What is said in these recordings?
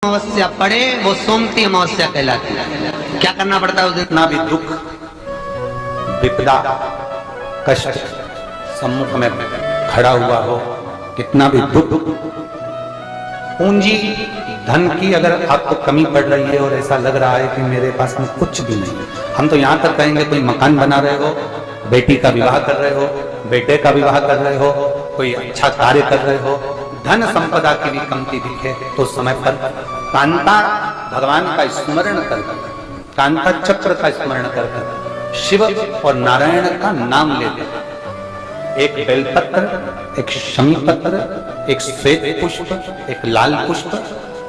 अमावस्या पड़े वो सोमती अमावस्या कहलाती है। क्या करना पड़ता है उस दिन? कितना भी दुख विपदा कष्ट सम्मुख में खड़ा हुआ हो, कितना भी दुख पूंजी धन की अगर आपको कमी पड़ रही है और ऐसा लग रहा है कि मेरे पास में कुछ भी नहीं, हम तो यहाँ तक कहेंगे कोई मकान बना रहे हो, बेटी का विवाह कर रहे हो, बेटे का विवाह कर रहे हो, कोई अच्छा कार्य कर रहे हो, धन संपदा की भी कमती दिखे तो समय पर कांता भगवान का स्मरण कर, कांता चक्र का स्मरण कर शिव और नारायण का नाम लेते, एक बेलपत्र, एक शमी पत्र, एक श्वेत पुष्प, एक लाल पुष्प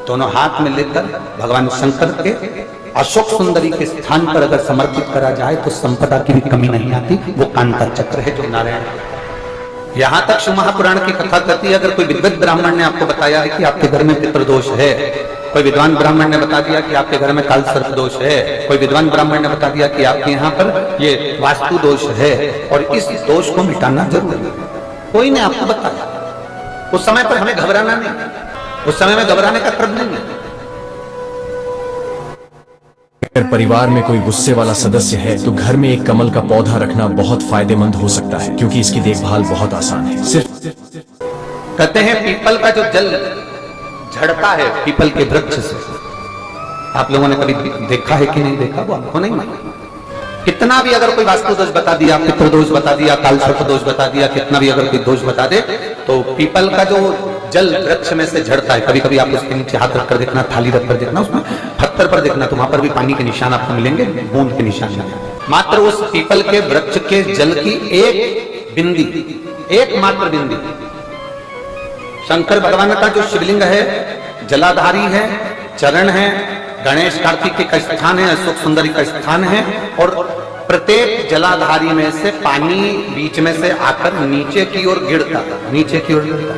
दोनों हाथ में लेकर भगवान शंकर के अशोक सुंदरी के स्थान पर अगर समर्पित करा जाए तो संपदा की भी कमी नहीं आती। वो कांता चक्र है जो नारायण। यहां तक शिव महापुराण की कथा कहती है, अगर कोई विद्वत ब्राह्मण ने आपको बताया है कि आपके घर में पितृदोष है, कोई विद्वान ब्राह्मण ने बता दिया कि आपके घर में काल सर्प दोष है, कोई विद्वान ब्राह्मण ने बता दिया कि आपके यहाँ पर ये वास्तु दोष है और इस दोष को मिटाना जरूरी है, कोई ने आपको बताया, उस समय पर हमें घबराना नहीं, उस समय में घबराने का क्रम नहीं है। अगर परिवार में कोई गुस्से वाला सदस्य है तो घर में एक कमल का पौधा रखना बहुत फायदेमंद हो सकता है, क्योंकि इसकी देखभाल बहुत आसान है। सिर्फ कहते हैं पीपल का जो जल झड़ता है पीपल के वृक्ष से, आप लोगों ने कभी देखा है कि नहीं देखा, वो आपको नहीं मालूम। कितना भी अगर कोई वास्तु दोष बता दिया, पितृदोष बता दिया, काल सर्प दोष बता दिया, कितना भी अगर कोई दोष बता दे तो पीपल का जो जल वृक्ष में से झड़ता है, कभी कभी आप उसके नीचे हाथ रखकर देखना, थाली रखकर देखना, उसमें पत्थर पर देखना तो वहां पर भी पानी के निशान आपको मिलेंगे, बूंद के निशान। मात्र उस पीपल के वृक्ष के जल की एक बिंदी, एकमात्र बिंदी, शंकर भगवान का जो शिवलिंग है जलाधारी है, चरण है, गणेश कार्तिक का स्थान है, अशोक सुंदरी का स्थान है और प्रत्येक जलाधारी में से पानी बीच में से आकर नीचे की ओर गिरता, नीचे की ओर गिरता।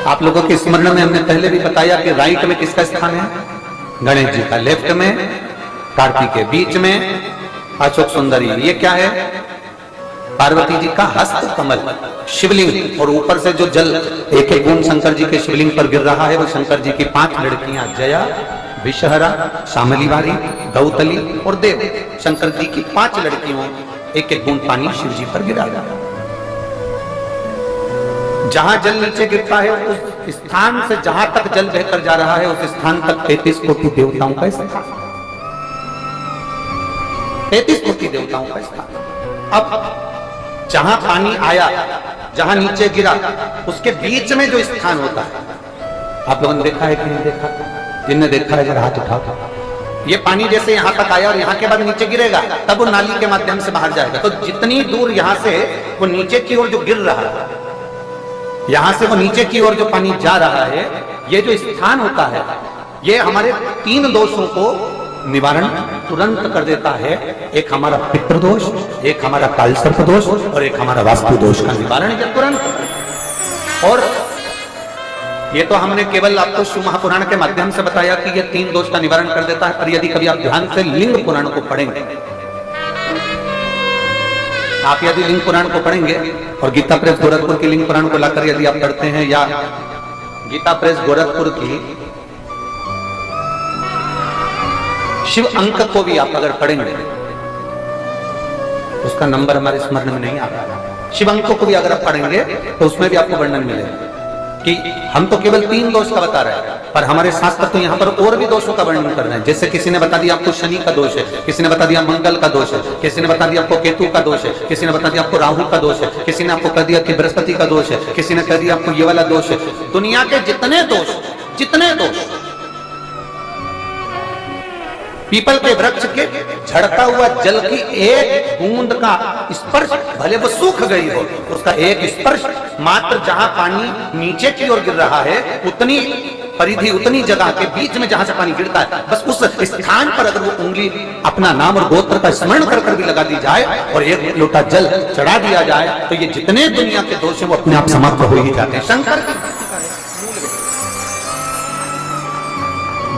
आप लोगों के स्मरण में हमने पहले भी बताया कि राइट में किसका स्थान है? गणेश जी का, लेफ्ट में कार्तिक के, बीच में अशोक सुंदरी। ये क्या है? पार्वती जी का हस्त कमल शिवलिंग, और ऊपर से जो जल एक एक बूंद शंकर जी के शिवलिंग पर गिर रहा है वो शंकर जी की 5 लड़कियां जया, विषहरा, शामलीवारी, गौतली और देव, शंकर जी की 5 लड़कियों एक एक बूंद पानी शिव जी पर गिरा रहा है। जहां जल नीचे गिरता है उस स्थान से जहां तक जल बहकर जा रहा है उस स्थान तक 33 कोटि देवताओं का स्थान, 33 कोटि देवताओं का स्थान। अब जहां पानी आया, जहां नीचे गिरा, उसके बीच में जो स्थान होता है, आप लोगों ने देखा है कि नहीं देखा? जिनने देखा है जरा हाथ उठाओ। ये पानी जैसे यहां तक आया और यहां के बाद नीचे गिरेगा तब वो नाली के माध्यम से बाहर जाएगा, तो जितनी दूर यहां से वो नीचे की ओर जो गिर रहा है, यहां से वो नीचे की ओर जो पानी जा रहा है, ये जो स्थान होता है ये हमारे 3 दोषों को निवारण तुरंत कर देता है। एक हमारा पितृदोष, एक हमारा काल सर्प दोष और एक हमारा वास्तु दोष का निवारण है तुरंत। और ये तो हमने केवल आपको शिव महापुराण के माध्यम से बताया कि ये 3 दोष का निवारण कर देता है, पर यदि कभी आप ध्यान से लिंग पुराण को पढ़ेंगे, आप यदि लिंग पुराण को पढ़ेंगे और गीता प्रेस गोरखपुर के लिंग पुराण को लाकर यदि आप पढ़ते हैं, या गीता प्रेस गोरखपुर की शिव अंक को भी आप अगर पढ़ेंगे, उसका नंबर हमारे स्मरण में नहीं आ रहा, शिव अंक को भी अगर आप पढ़ेंगे तो उसमें भी आपको वर्णन मिलेगा कि हम तो केवल 3 दोष का बता रहे हैं, पर हमारे शास्त्र तो यहाँ पर और भी दोषों का वर्णन कर रहे हैं। जैसे किसी ने बता दिया आपको शनि का दोष है, किसी ने बता दिया मंगल का दोष है, किसी ने बता दिया आपको केतु का दोष है, किसी ने बता दिया आपको राहु का दोष है, किसी ने आपको कह दिया कि बृहस्पति का दोष है, किसी ने कह दिया आपको ये वाला दोष है। दुनिया के जितने दोष पीपल के वृक्ष के झड़ता हुआ जल की एक बूंद का स्पर्श, भले वो सूख गई हो, उसका एक स्पर्श मात्र जहां पानी नीचे की ओर गिर रहा है उतनी परिधि, उतनी जगह के बीच में जहां से पानी गिरता है, बस उस स्थान पर अगर वो उंगली अपना नाम और गोत्र का स्मरण कर कर भी लगा दी जाए और एक लोटा जल चढ़ा दिया जाए तो ये जितने दुनिया के दोष है वो अपने आप समाप्त हो ही जाते हैं। शंकर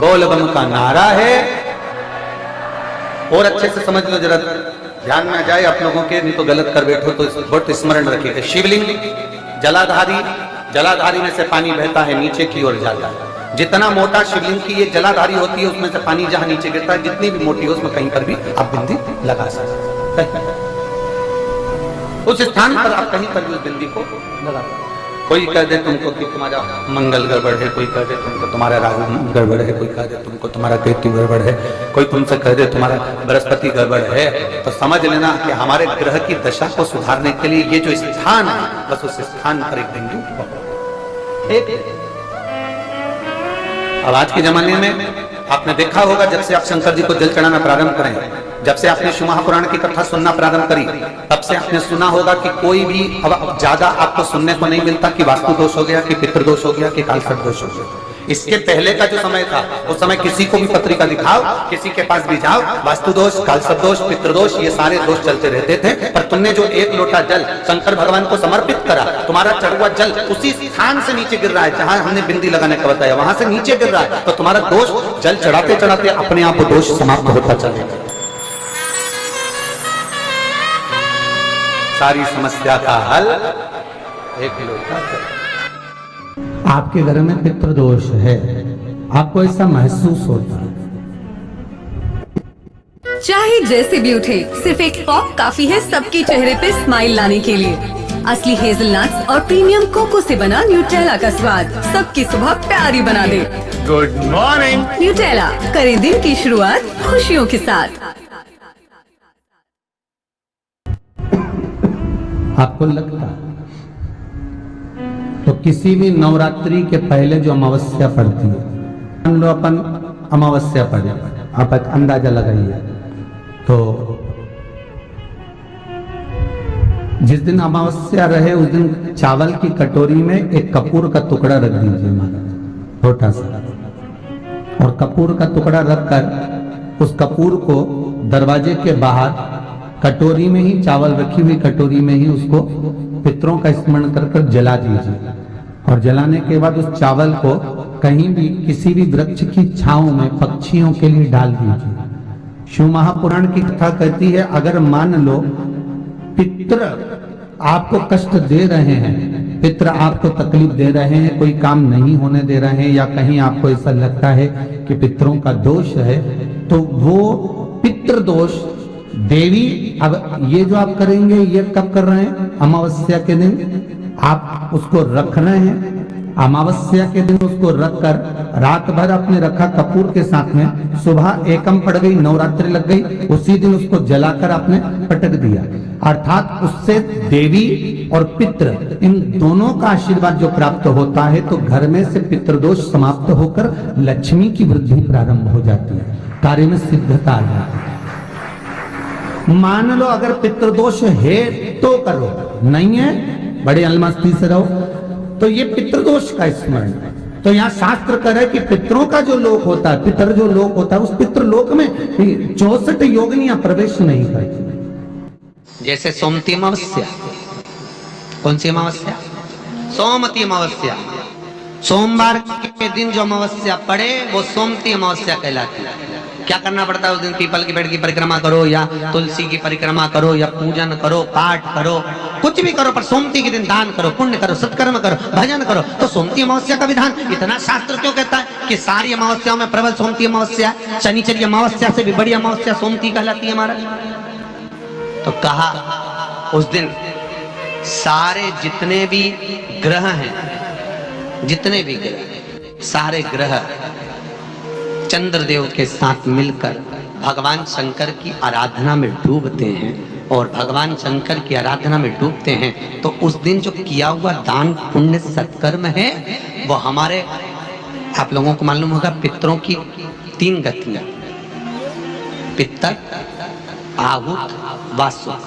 बोल बम का नारा है। और अच्छे से समझ लो, जरा ध्यान में जाए आप लोगों के, नहीं तो गलत कर बैठो तो बहुत स्मरण रखिएगा। शिवलिंग जलाधारी, जलाधारी में से पानी बहता है नीचे की ओर जाता है, जितना मोटा शिवलिंग की ये जलाधारी होती है उसमें से पानी जहां नीचे गिरता है, जितनी भी मोटी हो उसमें कहीं पर भी आप बिंदी लगा सकते हैं। उस स्थान पर आप कहीं पर भी उस बिंदी को लगा सकते। कोई कह दे तुमको कि तुम्हारा मंगल गड़बड़ है, कोई कह दे तुमको तुम्हारा राहु गड़बड़ है, कोई कह दे तुमको तुम्हारा केतु गड़बड़ है, कोई तुमसे कह दे तुम्हारा बृहस्पति गड़बड़ है, तो समझ लेना कि हमारे ग्रह की दशा को सुधारने के लिए ये जो स्थान है, बस उस स्थान पर एक बिंदु एक। अब आज के जमाने में आपने देखा होगा, जब से आप शंकर जी को जल चढ़ाना प्रारंभ करें, जब से आपने शिव महापुराण की कथा सुनना प्रारंभ करी, तब से आपने सुना होगा कि कोई भी अब ज्यादा आपको सुनने को नहीं मिलता कि वास्तु दोष हो गया, कि पितृदोष हो गया, कि कालसर्प दोष हो गया। इसके पहले का जो समय था, उस समय किसी को भी पत्रिका दिखाओ, किसी के पास भी जाओ, वास्तु दोष, कालसर्प दोष, पितृदोष, ये सारे दोष चलते रहते थे। पर तुमने जो एक लोटा जल शंकर भगवान को समर्पित करा, तुम्हारा चढ़ुआ जल उसी स्थान से नीचे गिर रहा है जहां हमने बिंदी लगाने का बताया, वहां से नीचे गिर रहा है, तो तुम्हारा दोष जल चढ़ाते चढ़ाते अपने आप दोष समाप्त होता चलेगा। सारी समस्या का हल एक लोटा जल। आपके घर में पितृदोष है, आपको ऐसा महसूस होता है, चाहे जैसे भी उठे, सिर्फ एक पॉप काफी है सबके चेहरे पे स्माइल लाने के लिए। असली हेजलनट्स और प्रीमियम कोको से बना न्यूट्रेला का स्वाद सबकी सुबह प्यारी बना दे। Good morning. न्यूट्रेला, करें दिन की शुरुआत खुशियों के साथ। आपको लगता है तो किसी भी नवरात्रि के पहले जो अमावस्या पड़ती है, मान लो अपन अमावस्या पड़े, आप एक अंदाजा लगाइए, तो जिस दिन अमावस्या रहे उस दिन चावल की कटोरी में एक कपूर का टुकड़ा रख दीजिए, महाराज, छोटा सा, और कपूर का टुकड़ा रखकर उस कपूर को दरवाजे के बाहर कटोरी में ही, चावल रखी हुई कटोरी में ही उसको पितरों का स्मरण कर कर जला दीजिए। और जलाने के बाद उस चावल को कहीं भी किसी भी वृक्ष की छांव में पक्षियों के लिए डाल दीजिए। शिव महापुराण की कथा कहती है, अगर मान लो पितृ आपको कष्ट दे रहे हैं, पितृ आपको तकलीफ दे रहे हैं, कोई काम नहीं होने दे रहे हैं, या कहीं आपको ऐसा लगता है कि पितरों का दोष है, तो वो पितृदोष देवी, अब ये जो आप करेंगे ये कब कर रहे हैं? अमावस्या के दिन आप उसको रख रहे हैं, अमावस्या के दिन उसको रखकर रात भर आपने रखा कपूर के साथ में, सुबह एकम पड़ गई, नवरात्रि लग गई, उसी दिन उसको जलाकर आपने पटक दिया। अर्थात उससे देवी और पितृ इन दोनों का आशीर्वाद जो प्राप्त होता है, तो घर में से पितृदोष समाप्त होकर लक्ष्मी की वृद्धि प्रारंभ हो जाती है, कार्य में सिद्धता आ जाती है। मान लो अगर पितृदोष है तो करो, नहीं है बड़े अलमस्ती से रहो, तो ये पितृदोष का स्मरण। तो यहाँ शास्त्र करे कि पितरों का जो लोक होता है, पितर जो लोक होता है, उस पितृलोक में 64 योगिनियां प्रवेश नहीं करती। जैसे सोमती अमावस्या, कौन सी अमावस्या? सोमती अमावस्या। सोमवार के दिन जो अमावस्या पड़े वो सोमती अमावस्या कहलाती है। क्या करना पड़ता है उस दिन? पीपल के पेड़ की परिक्रमा करो, या तुलसी की परिक्रमा करो, या पूजन करो, पाठ करो, कुछ भी करो, पर सोमती के दिन दान करो, पुण्य करो, सत्कर्म करो, भजन करो। तो सोमती अमावस्या का विधान इतना शास्त्र क्यों कहता है कि सारी अमावस्याओं में प्रबल सोमती अमावस्या, शनिचरी अमावस्या से भी बड़ी अमावस्या सोमती कहलाती है हमारा। तो कहा उस दिन सारे जितने भी ग्रह हैं, जितने भी ग्रह, सारे ग्रह चंद्रदेव के साथ मिलकर भगवान शंकर की आराधना में डूबते हैं। और भगवान शंकर की आराधना में डूबते हैं तो उस दिन जो किया हुआ दान पुण्य सत्कर्म है, वो हमारे, आप लोगों को मालूम होगा, पितरों की 3 गतियां, पितर, आहुत, वासुक।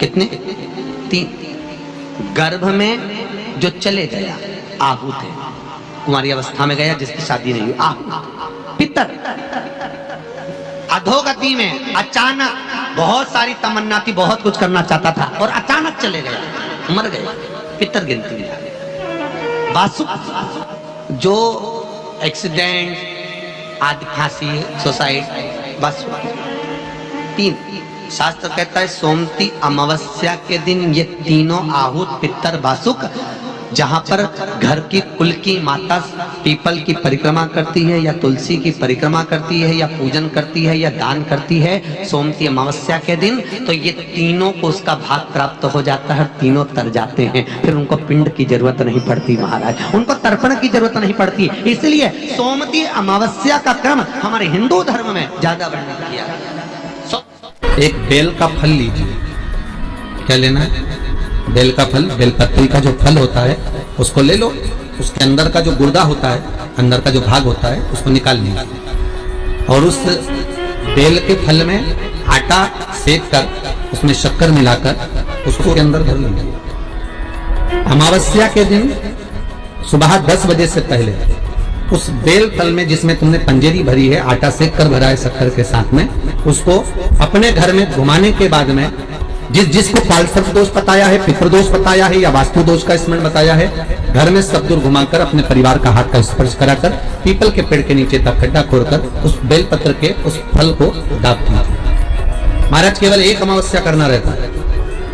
कितने? 3। गर्भ में जो चले गया आहुत है, कुमारी अवस्था में गया जिसकी शादी नहीं हुई, आहुत। पितर अधोगति में अचानक बहुत सारी तमन्ना थी, बहुत कुछ करना चाहता था और अचानक चले गया, मर गए, पितर गिनती में आ गए। वासुक जो एक्सीडेंट आदि, फांसी, सुसाइड, वासुक। 3। शास्त्र कहता है सोमती अमावस्या के दिन ये तीनों आहुत, पितर, वासुक जहां पर घर की कुल की माता पीपल की परिक्रमा करती है या तुलसी की परिक्रमा करती है या पूजन करती है या दान करती है सोमती अमावस्या के दिन, तो ये तीनों को उसका भाग प्राप्त हो जाता है, तीनों तर जाते हैं, फिर उनको पिंड की जरूरत नहीं पड़ती महाराज, उनको तर्पण की जरूरत नहीं पड़ती। इसलिए सोमती अमावस्या का क्रम हमारे हिंदू धर्म में ज्यादा वर्णित किया गया। एक बेल का फल लीजिए, क्या लेना है? बेल का फल, बेलपत्री का जो फल होता है उसको ले लो, उसके अंदर का जो गुर्दा होता है, अंदर का जो भाग होता है उसको निकाल लीजिए और उस बेल के फल में आटा सेक कर उसमें शक्कर मिलाकर उसको के अंदर भर लीजिए। अमावस्या के दिन सुबह 10 बजे से पहले उस बेल फल में जिसमें तुमने पंजेरी भरी है, आटा सेक कर भरा है शक्कर के साथ में, उसको अपने घर में घुमाने के बाद में जिसको पालसर्प दोष बताया है, पितृदोष बताया है या वास्तु दोष का स्मरण बताया है, घर में सब दूर घुमाकर अपने परिवार का हाथ का स्पर्श कराकर पीपल के पेड़ के नीचे तक खड्डा खोदकर उस बेल पत्र के उस फल को दाब दीजिए। महाराज केवल एक अमावस्या करना रहता है,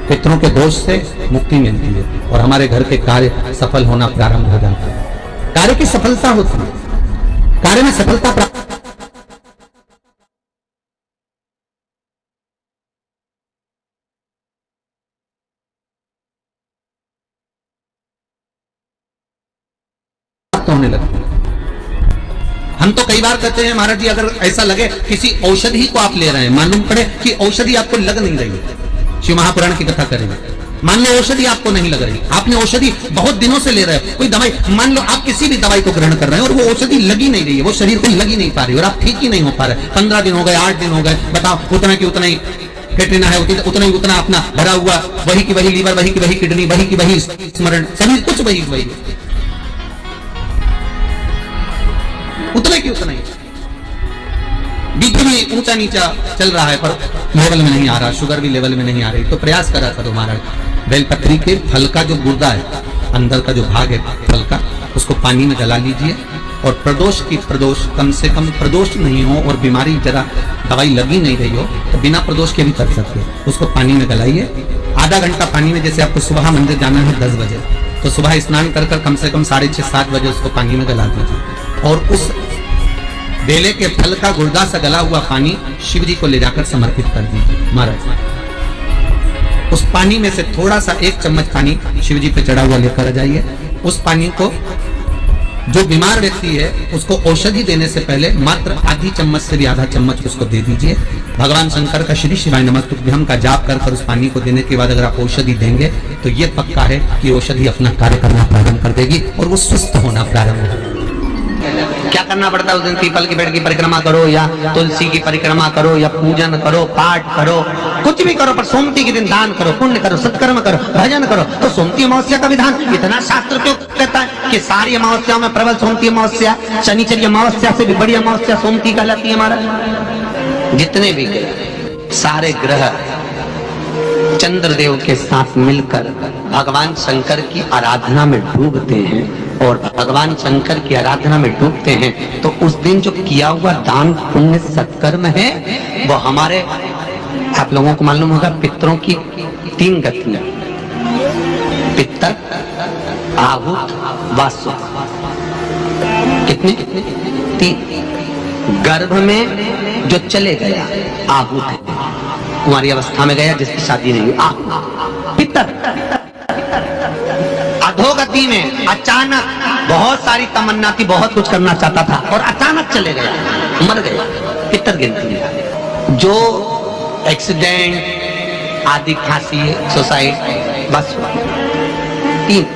पितरों के दोष से मुक्ति मिलती है और हमारे घर के कार्य सफल होना प्रारंभ हो जाता है, कार्य की सफलता होती है, कार्य में सफलता प्राप्त होने लगती है। हम तो कई बार कहते हैं महाराज जी, अगर ऐसा लगे किसी औषधि को आप ले रहे हैं, मालूम पड़े कि औषधि आपको लग नहीं रही है, शिव महापुराण की कथा करेंगे, मान लो औषधि आपको नहीं लग रही, आपने औषधि बहुत दिनों से ले रहे हो, कोई दवाई, मान लो आप किसी भी दवाई को ग्रहण कर रहे हैं और वो औषधि लगी नहीं रही है, वो शरीर को लगी नहीं पा रही और आप ठीक ही नहीं हो पा रहे, 15 दिन हो गए, 8 दिन हो गए, बताओ उतना की उतना ही फेटना है, उतना ही उतना अपना भरा हुआ, वही की वही लीवर, वही की वही किडनी, वही की वही स्मरण, सभी कुछ वही वही, उतना की उतना ही, बीपी भी ऊंचा नीचा चल रहा है पर लेवल में नहीं आ रहा, शुगर भी लेवल में नहीं आ रही, तो प्रयास करा करो महाराज, बेलपत्री के फल का जो गुर्दा है, अंदर का जो भाग है फल का, उसको पानी में गला लीजिए और प्रदोष की प्रदोष, कम से कम प्रदोष नहीं हो और बीमारी जरा दवाई लगी नहीं रही हो तो बिना प्रदोष के भी कर सकते हो, उसको पानी में गलाइए, आधा घंटा पानी में, जैसे आपको सुबह मंदिर जाना है 10 बजे, तो सुबह स्नान कर कर कम से कम 6:30-7 बजे उसको पानी में गला दीजिए और उस बेले के फल का गुर्दा से गला हुआ पानी शिव जी को ले जाकर समर्पित कर दीजिए महाराज। उस पानी में से थोड़ा सा 1 चम्मच पानी शिव जी पे चढ़ा हुआ लेकर आ जाइए, उस पानी को जो बीमार व्यक्ति है उसको औषधि देने से पहले मात्र आधी चम्मच से भी आधा चम्मच उसको दे दीजिए। भगवान शंकर का श्री शिवाय नमस्तुभ्यम का जाप कर उस पानी को देने के बाद अगर आप औषधि देंगे तो ये पक्का है कि औषधि अपना कार्य करना प्रारंभ कर देगी और वो स्वस्थ होना प्रारंभ होगा। क्या करना पड़ता है उस दिन? पीपल के पेड़ की परिक्रमा करो या तुलसी की परिक्रमा करो या पूजन करो, पाठ करो, कुछ भी करो, पर सोमती के दिन दान करो, पुण्य करो, सत्कर्म करो, भजन करो। तो सोमती अमावस्या का विधान इतना शास्त्र क्यों कहता है कि सारी अमावस्याओं में प्रबल सोमती अमावस्या, शनिचरी अमावस्या से भी बड़ी अमावस्या सोमती कहलाती है महाराज। जितने भी ग्रह, सारे ग्रह चंद्रदेव के साथ मिलकर भगवान शंकर की आराधना में डूबते हैं और भगवान शंकर की आराधना में डूबते हैं तो उस दिन जो किया हुआ दान पुण्य सत्कर्म है वो हमारे, आप लोगों को मालूम होगा, पितरों की 3 गतियां, पितर, आहूत, वासु, कितने? 3। गर्भ में जो चले गया आहूत है, कुंवारी अवस्था में गया जिसकी शादी नहीं हुई, आहूत। पितर अधोगति में अचानक बहुत सारी तमन्ना थी, बहुत कुछ करना चाहता था और अचानक चले गया, मर गया, पितर गिनती है। जो एक्सीडेंट आदि, खांसी, सुसाइड, बस 3।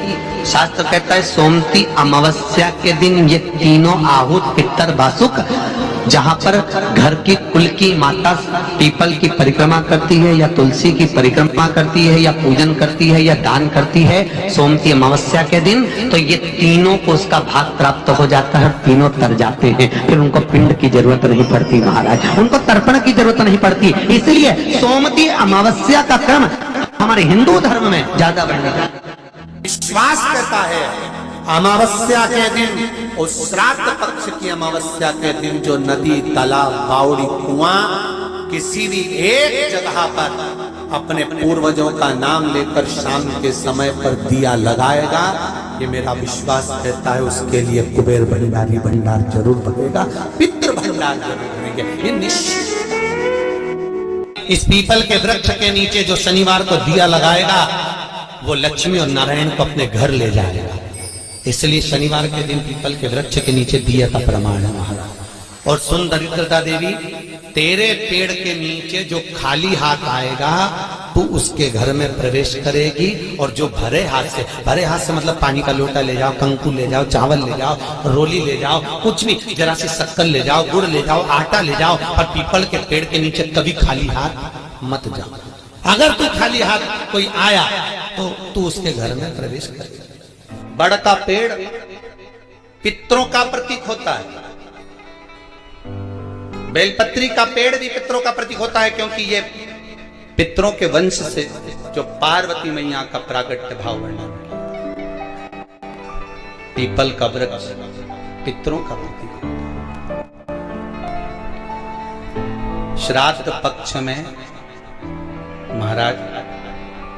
शास्त्र कहता है सोमती अमावस्या के दिन ये तीनों आहूत, पितर, वासुक, जहां पर घर की कुल की माता पीपल की परिक्रमा करती है या तुलसी की परिक्रमा करती है या पूजन करती है या दान करती है सोमती अमावस्या के दिन, तो ये तीनों को उसका भाग प्राप्त हो जाता है, तीनों तर जाते हैं, फिर उनको पिंड की जरूरत नहीं पड़ती महाराज, उनको तर्पण की जरूरत नहीं पड़ती। इसलिए सोमती अमावस्या का क्रम हमारे हिंदू धर्म में ज्यादा बढ़ने विश्वास कहता है अमावस्या के दिन और श्राद्ध पक्ष की अमावस्या के दिन जो नदी, तालाब, बावड़ी, कुआं किसी भी एक जगह पर अपने पूर्वजों का नाम लेकर शाम के समय पर दिया लगाएगा, ये मेरा विश्वास कहता है, उसके लिए कुबेर भंडारी भंडार जरूर भरेगा, पितृ भंडार जरूर भरेंगे, ये निश्चित। इस पीपल के वृक्ष के नीचे जो शनिवार को दिया लगाएगा वो लक्ष्मी और नारायण को अपने घर ले जाएगा। इसलिए शनिवार के दिन पीपल के वृक्ष के नीचे दिया का प्रमाण है महाराज। और सुन दरिद्रता देवी, तेरे पेड़ के नीचे जो खाली हाथ आएगा तू उसके घर में प्रवेश करेगी, और जो भरे हाथ से मतलब पानी का लोटा ले जाओ, कंकु ले जाओ, चावल ले जाओ, रोली ले जाओ, कुछ भी, जरा सी शक्कर ले जाओ, गुड़ ले जाओ, आटा ले जाओ, और पीपल के पेड़ के नीचे कभी खाली हाथ मत जाओ। अगर तू खाली हाथ कोई आया तो तू उसके घर में प्रवेश करेगा। बड़ का पेड़ पितरों का प्रतीक होता है, बेलपत्री का पेड़ भी पितरों का प्रतीक होता है, क्योंकि ये पितरों के वंश से जो पार्वती मैया का प्रागट्य भाव वर्णन किया। पीपल का वृक्ष पितरों का प्रतीक। श्राद्ध पक्ष में महाराज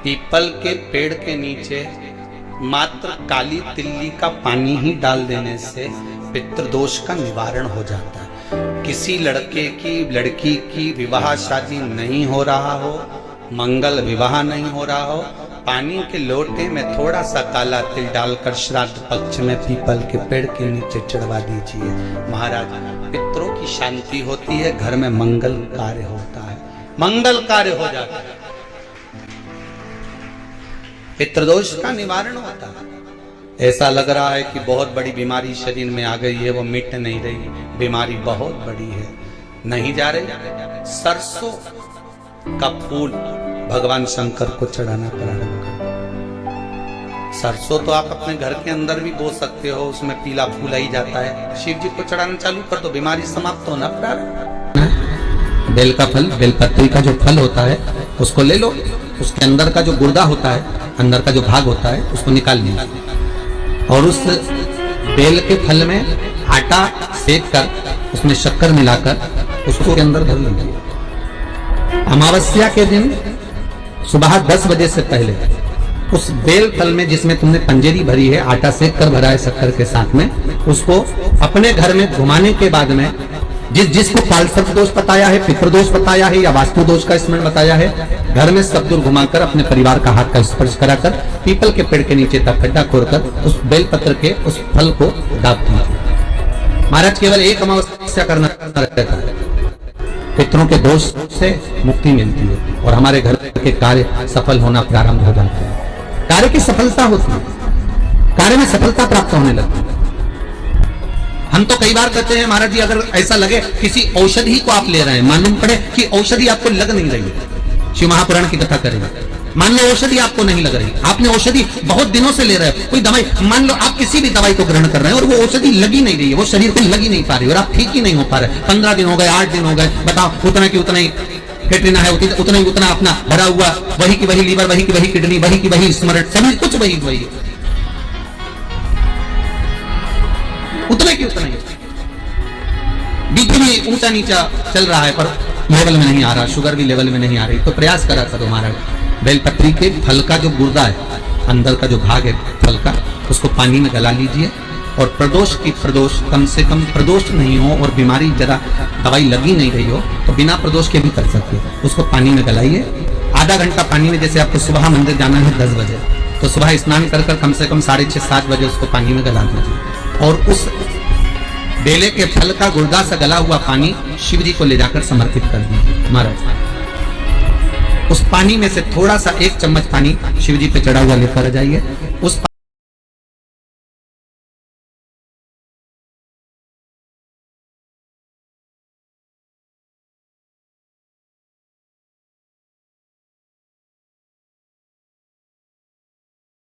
पीपल के पेड़ के नीचे मात्र काली तिल्ली का पानी ही डाल देने से पितृदोष का निवारण हो जाता है। किसी लड़के की लड़की की विवाह शादी नहीं हो रहा हो, मंगल विवाह नहीं हो रहा हो, पानी के लोटे में थोड़ा सा काला तिल डालकर श्राद्ध पक्ष में पीपल के पेड़ के नीचे चढ़वा दीजिए महाराज। पितरों की शांति होती है, घर में मंगल कार्य होता है, मंगल कार्य हो जाता है, पितृदोष का निवारण होता है। ऐसा लग रहा है कि बहुत बड़ी बीमारी शरीर में आ गई है, वो मिट नहीं रही, बीमारी बहुत बड़ी है, नहीं जा रही। सरसों का फूल भगवान शंकर को चढ़ाना प्रारंभ कर। सरसों तो आप अपने घर के अंदर भी बो सकते हो, उसमें पीला फूल ही जाता है, शिव जी को चढ़ाना चालू कर दो, बीमारी समाप्त होना प्रारंभ। बेल का फल, बेलपत्री का जो फल होता है उसको ले लो, उसके अंदर का जो गुर्दा होता है, अंदर का जो भाग होता है उसको निकाल लीजिए, और उस बेल के फल में आटा सेक कर उसमें शक्कर मिलाकर उसको के अंदर भर लीजिए। अमावस्या के दिन सुबह 10 बजे से पहले उस बेल फल में जिसमें तुमने पंजेरी भरी है, आटा सेक कर भरा है शक्कर के साथ में, उसको अपने घर में घुमाने के बाद में जिसको पालसर्प दोष बताया है, पितृदोष बताया है या वास्तु दोष का स्मरण बताया है, घर में सब दूर घुमाकर अपने परिवार का हाथ का स्पर्श कराकर पीपल के पेड़ के नीचे तक खड्डा खोदकर उस बेल पत्र के उस फल को दाब दीजिए। महाराज केवल एक अमावस्या करना रहता है, पितरों के दोष से मुक्ति मिलती है और हमारे घर के कार्य सफल होना प्रारंभ हो जाते हैं। कार्य की सफलता होती है, कार्य में सफलता प्राप्त होने लगती है। हम तो कई बार कहते हैं महाराज जी, अगर ऐसा लगे किसी औषधि को आप ले रहे हैं, मालूम पड़े कि औषधि आपको लग नहीं रही है, शिव महापुराण की कथा करेंगे, मान लो औषधि आपको नहीं लग रही, आपने औषधि बहुत दिनों से ले रहे हो, कोई दवाई, मान लो आप किसी भी दवाई को ग्रहण कर रहे हैं और वो औषधि लगी नहीं रही है, वो शरीर को लगी नहीं पा रही और आप ठीक ही नहीं हो पा रहे, 15 दिन हो गए, 8 दिन हो गए, बताओ उतना की उतना ही कैटरीना है, उतना ही उतना अपना भरा हुआ, वही की वही लीवर, वही की वही किडनी, वही की वही स्मरण, सभी कुछ वही वही, उतना की उतना ही, बीपी भी ऊंचा नीचा चल रहा है पर लेवल में नहीं आ रहा, शुगर भी लेवल में नहीं आ रही, तो प्रयास करा करो महाराज, बेलपत्री के फल का जो गुर्दा है, अंदर का जो भाग है फल का, उसको पानी में गला लीजिए और प्रदोष की प्रदोष, कम से कम प्रदोष नहीं हो और बीमारी जरा दवाई लगी नहीं रही हो तो बिना प्रदोष के भी कर सकते हो, उसको पानी में गलाइए, आधा घंटा पानी में, जैसे आपको सुबह मंदिर जाना है 10 बजे, तो सुबह स्नान कर कम से कम 6:30-7 बजे उसको पानी में गला दीजिए और उस बेले के फल का गुर्दा से गला हुआ पानी शिव जी को ले जाकर समर्पित कर दीजिए महाराज। उस पानी में से थोड़ा सा 1 चम्मच पानी शिव जी पे चढ़ा हुआ लेकर जाइए, उस